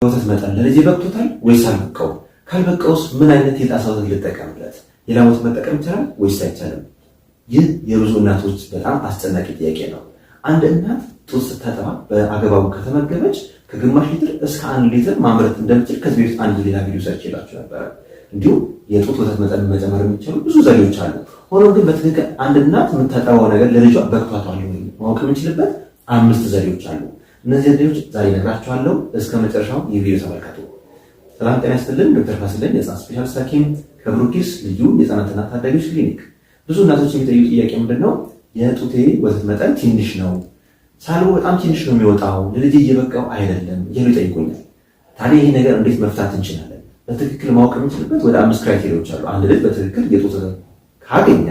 ወተት መጠን ለልጄ በቅቶታል ወይስ አልበቃውም? ካልበቃውስ ምን አይነት የጣሳ ወተት ልጠቀምለት? ሌላ ወተት መጠቀም ይቻላል ወይስ አይቻልም? ይህ የብዙ እናቶች በጣም አስጨናቂ ጥያቄ ነው። አንድ እናት ጡት ስታጠባ በአግባቡ ከተመገበች ከግማሽ ሊትር እስከ 1 ሊትር ማምረት እንደምትችል ከዚህ በፊት አንድ ሌላ ቪዲዮ ሰርቼላችሁ ነበር። እንዲሁም የጡት ወተት መጠን መጨመር የሚችሉ ብዙ ዘዴዎች አሉ። ሆኖም ግን በትክክል አንድ እናት የምታጠባው ነገር ለልጇ በቅቷታል ማወቅ የምንችልበት 5 ዘዴዎች አሉ። እነዚህ ዘዴዎች ዛሬ እነግራችኋለሁ። እስከ መጨረሻው የቪዲዮ ተመልከቱ። ሰላም ጤና ይስጥልን። ዶክተር ፋሲል የህፃናት ስፔሻሊስት ሐኪም ከብሩኪስ ልዩ የህፃናትና ታዳጊዎች ክሊኒክ። ብዙ እናቶች የሚጠይቁ ጥያቄ ምንድነው? የጡቴ ወተት መጠን ትንሽ ነው፣ ሳሉ በጣም ትንሽ ነው የሚወጣው፣ ለልጄ እየበቃው አይደለም እያሉ ይጠይቁኛል። ታዲያ ይህ ነገር እንዴት መፍታት እንችላለን? በትክክል ማወቅ የምንችልበት ወደ 5 ክራይቴሪያዎች አሉ። አንድ ልጅ በትክክል የጡት ወተት ካገኘ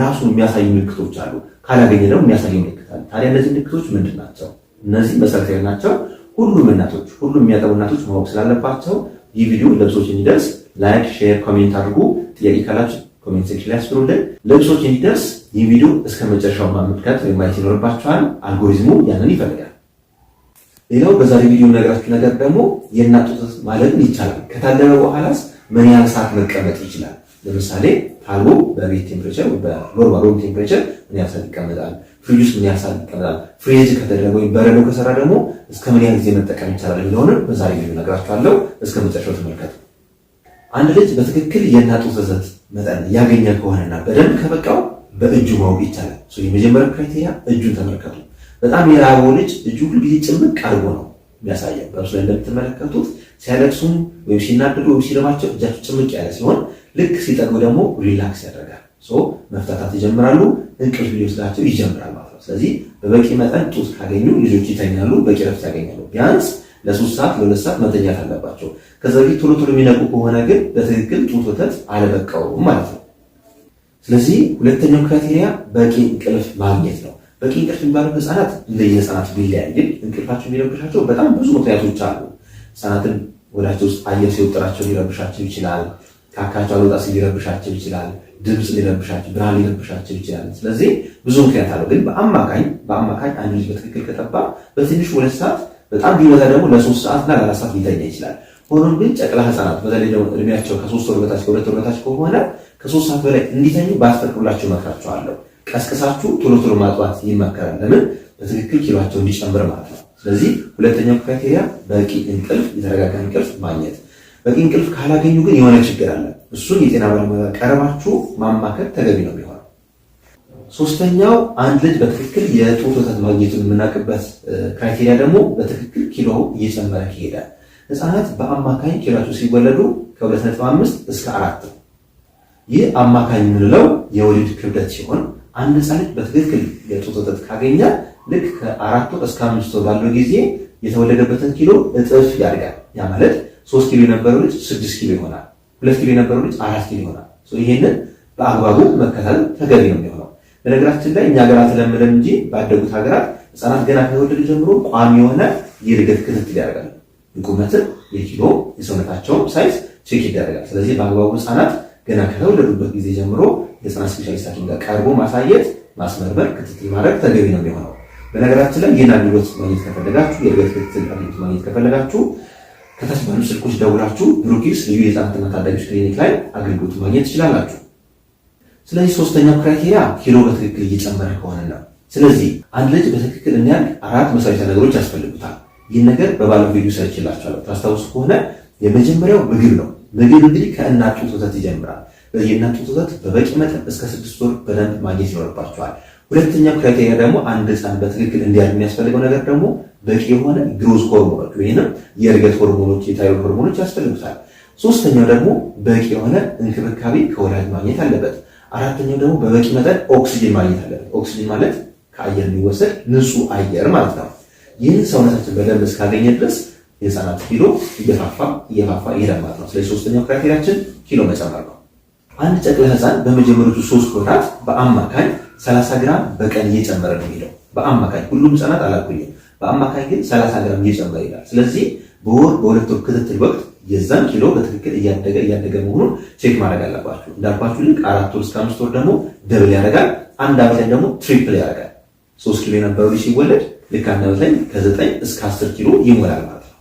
ራሱን የሚያሳዩ ምልክቶች አሉ፣ ካላገኘ ደግሞ የሚያሳዩ ምልክት አለ። ታዲያ እነዚህ ምልክቶች ምንድን ናቸው? እነዚህ መሰረታዊ ናቸው። ሁሉም እናቶች፣ ሁሉም የሚያጠቡ እናቶች ማወቅ ስላለባቸው ይህ ቪዲዮ ለብዙዎች እንዲደርስ ላይክ፣ ሼር፣ ኮሜንት አድርጉ። ጥያቄ ካላችሁ ኮሜንት ሴክሽን ላይ አስፍሩልን። ለብዙዎች እንዲደርስ ይህ ቪዲዮ እስከ መጨረሻው መመልከት ወይም ማየት ይኖርባችኋል። አልጎሪዝሙ ያንን ይፈልጋል። ሌላው በዛሬ ቪዲዮ ነገራችሁ ነገር ደግሞ የእናት ጡት ማለብን ይቻላል። ከታለበ በኋላስ ምን ያህል ሰዓት መቀመጥ ይችላል? ለምሳሌ ታልቦ በቤት ቴምፕሬቸር በኖርማል ሩም ቴምፕሬቸር ምን ያህል ሰዓት ይቀመጣል? ፍሪጅ ውስጥ ምን ያህል ሰዓት ይቀመጣል? ፍሪጅ ከተደረገ ወይም በረዶ ከሰራ ደግሞ እስከ ምን ያህል ጊዜ መጠቀም ይቻላል የሚለውን በዛሬ ቪዲዮ ነግራችኋለሁ። እስከ መጨረሻው ተመልከቱ። አንድ ልጅ በትክክል የእናት ጡት ወተት መጠን ያገኘ ከሆነና በደንብ ከበቃው በእጁ ማወቅ ይቻላል። የመጀመሪያው ክራይቴሪያ እጁን ተመልከቱ። በጣም የራበው ልጅ እጁ ሁልጊዜ ጭምቅ አድርጎ ነው የሚያሳየው። በምስሉ ላይ እንደምትመለከቱት ሲያለቅሱም ወይም ሲናደዱ ወይም ሲረባቸው እጃቸው ጭምቅ ያለ ሲሆን ልክ ሲጠግቡ ደግሞ ሪላክስ ያደርጋል። መፍታታት ይጀምራሉ። እንቅልፍ ሊወስዳቸው ይጀምራል ማለት ነው። ስለዚህ በበቂ መጠን ጡት ካገኙ ልጆች ይተኛሉ፣ በቂ ረፍት ያገኛሉ። ቢያንስ ለ3 ሰዓት ለ2 ሰዓት መተኛት አለባቸው። ከዛ በፊት ቶሎ ቶሎ የሚነቁ ከሆነ ግን በትክክል ጡት ወተት አልበቃውም ማለት ነው። ስለዚህ ሁለተኛው ክራይቴሪያ በቂ እንቅልፍ ማግኘት ነው። በቂ እንቅልፍ የሚባለው ህፃናት እንደየህፃናት ቢለያይም እንቅልፋቸው የሚረብሻቸው በጣም ብዙ ምክንያቶች አሉ። ህፃናትን ወዳቸው ውስጥ አየር ሲወጥራቸው ሊረብሻቸው ይችላል። ካካቸው አልወጣ ሲል ሊረብሻቸው ይችላል። ድምፅ ሊረብሻቸው፣ ብርሃን ሊረብሻቸው ይችላል። ስለዚህ ብዙ ምክንያት አለው። ግን በአማካኝ አንድ ልጅ በትክክል ከጠባ በትንሹ 2 ሰዓት በጣም ቢበዛ ደግሞ ለ3 ሰዓት እና ለ4 ሰዓት ሊተኛ ይችላል። ሆኖም ግን ጨቅላ ህፃናት በተለይ ደግሞ እድሜያቸው ከ3 ወር በታች ከ2 ወር በታች ከሆነ ከ3 ሰዓት በላይ እንዲተኙ ባትፈቅዱላቸው እመክራቸዋለሁ። ቀስቅሳችሁ ቶሎ ቶሎ ማጥባት ይመከራል። ለምን? በትክክል ኪሏቸው እንዲጨምር ማለት ነው። ስለዚህ ሁለተኛው ክራይቴሪያ በቂ እንቅልፍ፣ የተረጋጋ እንቅልፍ ማግኘት። በቂ እንቅልፍ ካላገኙ ግን የሆነ ችግር አለ። እሱን የጤና ባለሙያ ቀርባችሁ ማማከር ተገቢ ነው የሚሆነው። ሶስተኛው አንድ ልጅ በትክክል የጡት ወተት ማግኘቱን የምናውቅበት ክራይቴሪያ ደግሞ በትክክል ኪሎ እየጨመረ ይሄዳል። ህፃናት በአማካኝ ኪሎቸው ሲወለዱ ከ2.5 እስከ 4 ነው። ይህ አማካኝ የምንለው የወሊድ ክብደት ሲሆን አንድ ህፃን ልጅ በትክክል የጡት ወተት ካገኘ ልክ ከ4 ወር እስከ 5 ወር ባለው ጊዜ የተወለደበትን ኪሎ እጥፍ ያድጋል። ያ ማለት 3 ኪሎ የነበረው ልጅ 6 ኪሎ ይሆናል። 2 ኪሎ የነበረው ልጅ 4 ኪሎ ይሆናል። ይሄንን በአግባቡ መከታተል ተገቢ ነው የሚሆነው። በነገራችን ላይ እኛ ሀገር አልተለመደም እንጂ ባደጉት ሀገራት ህፃናት ገና ከተወለዱ ጀምሮ ቋሚ የሆነ የእድገት ክትትል ያደርጋሉ። የቁመትን፣ የኪሎ፣ የሰውነታቸውን ሳይዝ ቼክ ይደረጋል። ስለዚህ በአግባቡ ህፃናት ገና ከተወለዱበት ጊዜ ጀምሮ የህፃናት ስፔሻሊስት ሐኪም ጋር ቀርቦ ማሳየት፣ ማስመርመር፣ ክትትል ማድረግ ተገቢ ነው የሚሆነው። በነገራችን ላይ ይህን አገልግሎት ማግኘት ከፈለጋችሁ፣ የእድገት ክትትል አገልግሎት ማግኘት ከፈለጋችሁ ከታች ባሉ ስልኮች ደውላችሁ ብሩኪስ ልዩ የህፃናትና ታዳጊዎች ክሊኒክ ላይ አገልግሎት ማግኘት ትችላላችሁ። ስለዚህ ሶስተኛው ክራይቴሪያ ኪሎ በትክክል እየጨመረ ከሆነ ነው። ስለዚህ አንድ ልጅ በትክክል እንዲያድግ 4 መሰረታዊ ነገሮች ያስፈልጉታል። ይህን ነገር በባለፈው ቪዲዮ ሰርቼላችኋለሁ። ታስታውሱ ከሆነ የመጀመሪያው ምግብ ነው። ምግብ እንግዲህ ከእናት ጡት ወተት ይጀምራል። የእናት ጡት ወተት በበቂ መጠን እስከ 6 ወር በደንብ ማግኘት ይኖርባቸዋል። ሁለተኛው ክራይቴሪያ ደግሞ አንድ ህፃን በትክክል እንዲያድግ የሚያስፈልገው ነገር ደግሞ በቂ የሆነ ግሮዝ ሆርሞኖች ወይንም የእድገት ሆርሞኖች፣ የታይሮይድ ሆርሞኖች ያስፈልጉታል። ሶስተኛው ደግሞ በቂ የሆነ እንክብካቤ ከወላጅ ማግኘት አለበት። አራተኛው ደግሞ በበቂ መጠን ኦክሲጅን ማግኘት አለበት። ኦክሲጅን ማለት ከአየር የሚወሰድ ንጹህ አየር ማለት ነው። ይህን ሰውነታችን በደንብ እስካገኘ ድረስ የህፃናት ኪሎ እየፋፋ ይሄዳል ማለት ነው። ስለዚህ ሶስተኛው ክራይቴሪያችን ኪሎ መጨመር ነው። አንድ ጨቅላ ህፃን በመጀመሪያዎቹ 3 ወራት በአማካኝ 30 ግራም በቀን እየጨመረ ነው የሚለው። በአማካኝ ሁሉም ህፃናት አላልኩኝም። በአማካኝ ግን 30 ግራም እየጨመረ ይላል። ስለዚህ በወር በ2 ወር ክትትል ወቅት የዛን ኪሎ በትክክል እያደገ መሆኑን ቼክ ማድረግ አለባችሁ። እንዳልኳችሁ ልክ 4 ወር እስከ 5 ወር ደግሞ ደብል ያደርጋል። አንድ ዓመት ላይ ደግሞ ትሪፕል ያደርጋል። 3 ኪሎ የነበረው ልጅ ሲወለድ ልክ አንድ ዓመት ላይ ከ9 እስከ 10 ኪሎ ይሞላል ማለት ነው።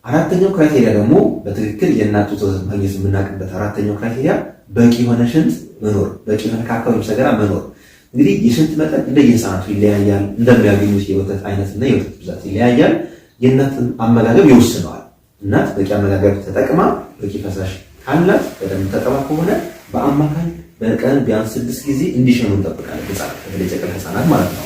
አራተኛው ክራይቴሪያ ደግሞ በትክክል የእናት ጡት ወተት ማግኘት የምናውቅበት አራተኛው ክራይቴሪያ በቂ የሆነ ሽንት መኖር፣ በቂ የሆነ ካካ ወይም ሰገራ መኖር። እንግዲህ የሽንት መጠን እንደየህፃናቱ ይለያያል፣ እንደሚያገኙት የወተት አይነትና የወተት ብዛት ይለያያል። የእናትን አመጋገብ ይወስነዋል። እናት በቂ አመጋገብ ተጠቅማ በቂ ፈሳሽ ካላት በደንብ ተጠባ ከሆነ በአማካኝ በቀን ቢያንስ 6 ጊዜ እንዲሸኑ እንጠብቃለን። ህፃናት በተለይ ጨቅላ ህፃናት ማለት ነው።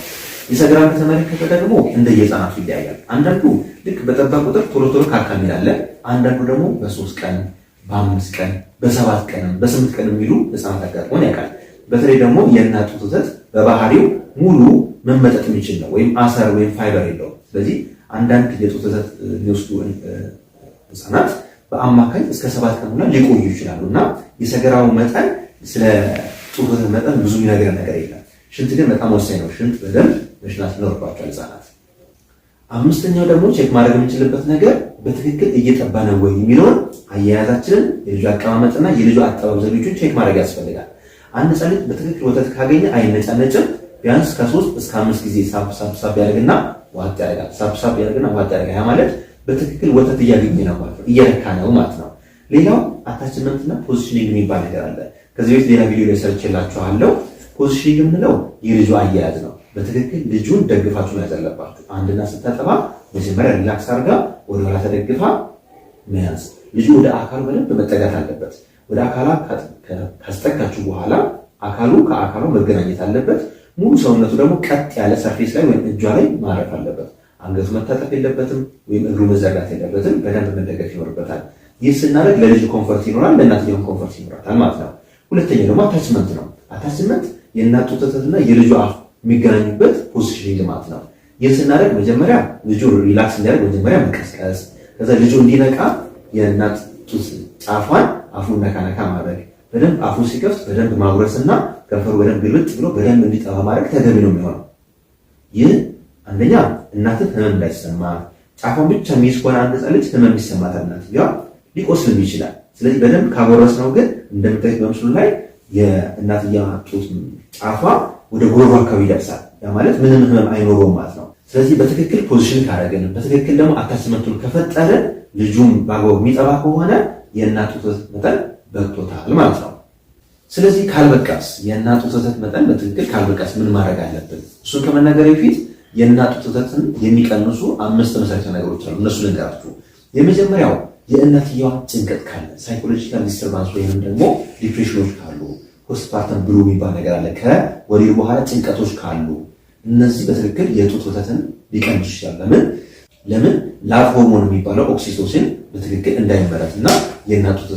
የሰገራን በተመለከተ ደግሞ እንደየህፃናቱ ይለያያል። አንዳንዱ ልክ በጠባ ቁጥር ቶሎ ቶሎ ካካ የሚላለ፣ አንዳንዱ ደግሞ በ3 ቀን በ5 ቀን በ7 ቀን በ8 ቀን የሚሉ ህፃናት አጋጥሞን ያውቃል። በተለይ ደግሞ የእናት ጡት ወተት በባህሪው ሙሉ መመጠጥ የሚችል ነው፣ ወይም አሰር ወይም ፋይበር የለውም። ስለዚህ አንዳንድ የጡት ወተት የሚወስዱ ህፃናት በአማካኝ እስከ 7 ቀን ሆና ሊቆዩ ይችላሉ እና የሰገራው መጠን ስለ ጡት ወተት መጠን ብዙ የሚነግረን ነገር የለም። ሽንት ግን በጣም ወሳኝ ነው። ሽንት በደንብ መሽናት ይኖርባቸዋል ህፃናት። አምስተኛው ደግሞ ቼክ ማድረግ የምንችልበት ነገር በትክክል እየጠባ ነው ወይ የሚለውን አያያዛችንን፣ የልጁ አቀማመጥና የልጁ አጠባብ ዘዴዎችን ቼክ ማድረግ ያስፈልጋል። አንድ ህፃን ልጅ በትክክል ወተት ካገኘ አይነጫነጭም። ቢያንስ ከ3 እስከ 5 ጊዜ ሳብ ያደርግና ዋጥ ያደርጋል። ሳብ ያደርግና ዋጥ ያደርጋል። ያ ማለት በትክክል ወተት እያገኘ ነው ማለት ነው፣ እየረካ ነው ማለት ነው። ሌላው አታችመንትና ፖዚሽኒንግ የሚባል ነገር አለ። ከዚህ በፊት ሌላ ቪዲዮ ላይ ሰርቼላችኋለሁ። ፖዚሽኒንግ የምንለው የልጁ አያያዝ ነው። በትክክል ልጁን ደግፋችሁ መያዝ አለባችሁ። አንድና ስታጠባ መጀመሪያ ሪላክስ አድርጋ ወደ ኋላ ተደግፋ መያዝ። ልጁ ወደ አካሉ በደንብ መጠጋት አለበት። ወደ አካላ ካስጠጋችሁ በኋላ አካሉ ከአካሉ መገናኘት አለበት። ሙሉ ሰውነቱ ደግሞ ቀጥ ያለ ሰርፌስ ላይ ወይም እጇ ላይ ማረፍ አለበት። አንገቱ መታጠፍ የለበትም ወይም እግሩ መዘርጋት የለበትም። በደንብ መደገፍ ይኖርበታል። ይህ ስናደርግ ለልጁ ኮምፈርት ይኖራል፣ ለእናትየውም ኮምፈርት ይኖራታል ማለት ነው። ሁለተኛው ደግሞ አታችመንት ነው። አታችመንት የእናት ጡት ወተትና የልጁ አፍ የሚገናኙበት ፖዚሽኒንግ ማለት ነው። ይህ ስናደርግ መጀመሪያ ልጁ ሪላክስ እንዲያደርግ መጀመሪያ መቀስቀስ፣ ከዛ ልጁ እንዲነቃ የእናት ጡት ጫፏን አፉን ነካ ማድረግ፣ በደንብ አፉ ሲከፍት በደንብ ማጉረስና ከንፈሩ በደንብ ግልብጥ ብሎ በደንብ እንዲጠባ ማድረግ ተገቢ ነው የሚሆነው። ይህ አንደኛ እናትን ህመም እንዳይሰማ፣ ጫፏን ብቻ የሚይዝ ከሆነ አንድ ህፃን ልጅ ህመም ይሰማታል፣ እናትየዋ ሊቆስልም ይችላል። ስለዚህ በደንብ ካጎረስ ነው ግን እንደምታዩት በምስሉ ላይ የእናትየዋ ጡት ጫፏ ወደ ጉሮሮ አካባቢ ይደርሳል። ያ ማለት ምንም ህመም አይኖረውም ማለት ነው። ስለዚህ በትክክል ፖዚሽን ካደረግን፣ በትክክል ደግሞ አታችመንቱን ከፈጠርን፣ ልጁም በአግባቡ የሚጠባ ከሆነ የእናት ጡት ወተት መጠን በቅቶታል ማለት ነው። ስለዚህ ካልበቃስ፣ የእናት ጡት ወተት መጠን በትክክል ካልበቃስ ምን ማድረግ አለብን? እሱን ከመናገር በፊት የእናት ጡት ወተትን የሚቀንሱ 5 መሰረታዊ ነገሮች አሉ። እነሱ ልንገራችሁ። የመጀመሪያው የእናትየዋ ጭንቀት ካለ፣ ሳይኮሎጂካል ዲስተርባንስ ወይንም ደግሞ ዲፕሬሽኖች ካሉ፣ ፖስትፓርተም ብሉ የሚባል ነገር አለ። ከወሊድ በኋላ ጭንቀቶች ካሉ እነዚህ በትክክል የጡት ወተትን ሊቀንሱ ይችላል። ለምን ላቭ ሆርሞን የሚባለው ኦክሲቶሲን በትክክል እንዳይመረት እና የእናት ጡት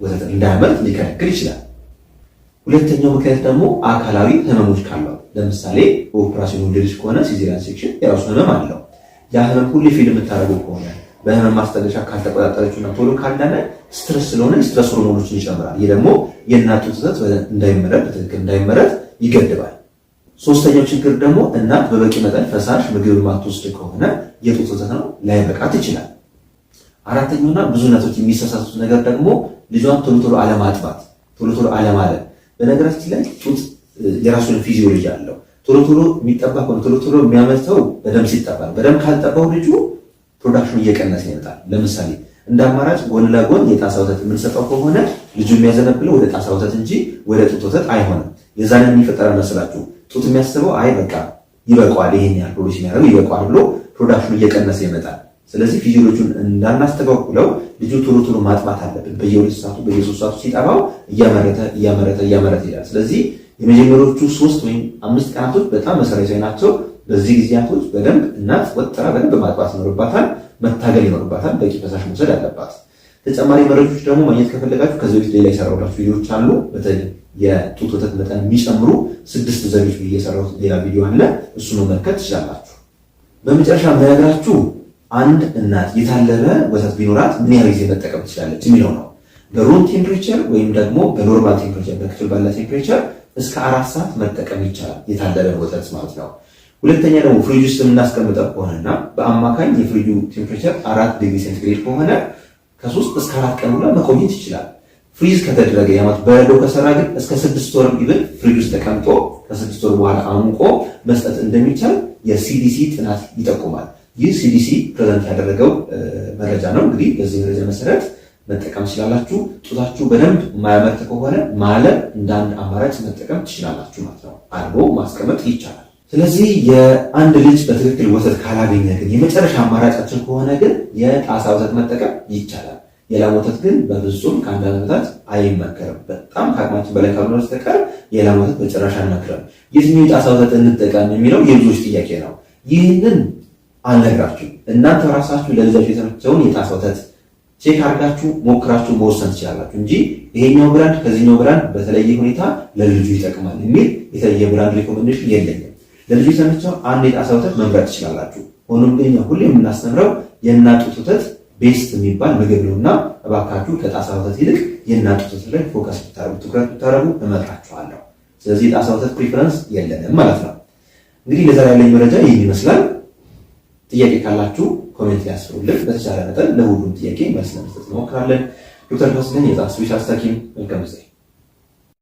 ወተት እንዳያመርት ሊከለክል ይችላል። ሁለተኛው ምክንያት ደግሞ አካላዊ ህመሞች ካሉ፣ ለምሳሌ በኦፕራሲዮን ወለደች ከሆነ ሲዜሪያን ሴክሽን የራሱ ህመም አለው። ያ ህመም ሁሌ ፊልም የምታደርገው ከሆነ በህመም ማስታገሻ ካልተቆጣጠረችና ቶሎ ካላለ ስትረስ ስለሆነ ስትረስ ሆርሞኖችን ይጨምራል። ይህ ደግሞ የእናት ጡት ወተት እንዳይመረት በትክክል እንዳይመረት ይገድባል። ሶስተኛው ችግር ደግሞ እናት በበቂ መጠን ፈሳሽ ምግብ ማትወስድ ከሆነ የጡት ወተት ነው ላይበቃት ይችላል። አራተኛውና ብዙ እናቶች የሚሳሳቱት ነገር ደግሞ ልጇን ቶሎ አለማጥባት፣ ቶሎ አለማለት። በነገራችን ላይ ጡት የራሱን ፊዚዮሎጂ አለው። ቶሎ የሚጠባ ከሆነ ቶሎ የሚያመርተው በደንብ ሲጠባል። በደንብ ካልጠባው ልጁ ፕሮዳክሽኑ እየቀነሰ ይመጣል። ለምሳሌ እንደ አማራጭ ጎን ለጎን የጣሳ ወተት የምንሰጠው ከሆነ ልጁ የሚያዘነብለው ወደ ጣሳ ወተት እንጂ ወደ ጡት ወተት አይሆንም። የዛን የሚፈጠራል መስላችሁ ጡት የሚያስበው አይ በቃ ይበቃዋል፣ ይሄን ያህል ፕሮዲስ የሚያደርገው ይበቃዋል ብሎ ፕሮዳክሽኑ እየቀነሰ ይመጣል። ስለዚህ ፊዚዮሎጂውን እንዳናስተጓጉለው ልጁ ቶሎ ማጥባት አለብን። በየ2 ሰዓቱ በየ3 ሰዓቱ ሲጠባው እያመረተ ይላል። ስለዚህ የመጀመሪያዎቹ 3 ወይም 5 ቀናቶች በጣም መሰረታዊ ናቸው። በዚህ ጊዜያቶች በደንብ እናት ወጥራ በደንብ ማጥባት ይኖርባታል፣ መታገል ይኖርባታል፣ በቂ ፈሳሽ መውሰድ አለባት። ተጨማሪ መረጃዎች ደግሞ ማግኘት ከፈለጋችሁ ከዚህ በፊት ሌላ የሰራሁላችሁ ቪዲዮዎች አሉ። በተለይ የጡት ወተት መጠን የሚጨምሩ 6 ዘዴዎች የሰራሁት ሌላ ቪዲዮ አለ፣ እሱን መመልከት ትችላላችሁ። በመጨረሻ የምነግራችሁ አንድ እናት የታለበ ወተት ቢኖራት ምን ያህል ጊዜ መጠቀም ትችላለች የሚለው ነው። በሩም ቴምፕሬቸር ወይም ደግሞ በኖርማል ቴምፕሬቸር በክፍል ባለ ቴምፕሬቸር እስከ 4 ሰዓት መጠቀም ይቻላል፣ የታለበ ወተት ማለት ነው። ሁለተኛ ደግሞ ፍሪጅ ውስጥ የምናስቀምጠው ከሆነና በአማካኝ የፍሪጁ ቴምፕሬቸር 4 ዲግሪ ሴንቲግሬድ ከሆነ ከ3 እስከ 4 ቀን ብላ መቆየት ይችላል። ፍሪዝ ከተደረገ ያማት በረዶ ከሰራ ግን እስከ 6 ወር ይብል ፍሪጅ ውስጥ ተቀምጦ ከ6 ወር በኋላ አሙቆ መስጠት እንደሚቻል የሲዲሲ ጥናት ይጠቁማል። ይህ ሲዲሲ ፕሬዘንት ያደረገው መረጃ ነው። እንግዲህ በዚህ መረጃ መሰረት መጠቀም ትችላላችሁ። ጡታችሁ በደንብ የማያመርት ከሆነ ማለብ እንደ አንድ አማራጭ መጠቀም ትችላላችሁ ማለት ነው። አልቦ ማስቀመጥ ይቻላል። ስለዚህ የአንድ ልጅ በትክክል ወተት ካላገኘ ግን የመጨረሻ አማራጫችን ከሆነ ግን የጣሳ ወተት መጠቀም ይቻላል። የላም ወተት ግን በፍጹም ከአንድ ዓመት በታች አይመከርም። በጣም ከአቅማችን በላይ ካልሆነ በስተቀር የላም ወተት በጭራሽ አንመክርም። የትኛው የጣሳ ወተት እንጠቀም የሚለው የብዙዎች ጥያቄ ነው። ይህንን አልነግራችሁም። እናንተ ራሳችሁ ለልጃችሁ የተመቸውን የጣሳ ወተት ቼክ አድርጋችሁ ሞክራችሁ መወሰን ትችላላችሁ እንጂ ይሄኛው ብራንድ ከዚህኛው ብራንድ በተለየ ሁኔታ ለልጁ ይጠቅማል የሚል የተለየ ብራንድ ሪኮሜንዴሽን የለኝም። ለልጁ የተመቸው አንድ የጣሳ ወተት መምረጥ ትችላላችሁ። ሆኖም ግን ሁሌ የምናስተምረው የእናት ጡት ወተት ቤስት የሚባል ምግብ ነውና እባካችሁ ከጣሳ ወተት ይልቅ የእናት ጡት ወተት ላይ ፎከስ ብታረጉ ትኩረት ብታረጉ እመክራችኋለሁ። ስለዚህ የጣሳ ወተት ፕሪፈረንስ የለንም ማለት ነው። እንግዲህ ለዛሬ ያለኝ መረጃ ይህን ይመስላል። ጥያቄ ካላችሁ ኮሜንት ላይ አስፍሩልን። በተቻለ መጠን ለሁሉም ጥያቄ መልስ ለመስጠት እንሞክራለን። ዶክተር ፋሲል ነኝ፣ የህፃናት ስፔሻሊስት ሐኪም። መልካም ጊዜ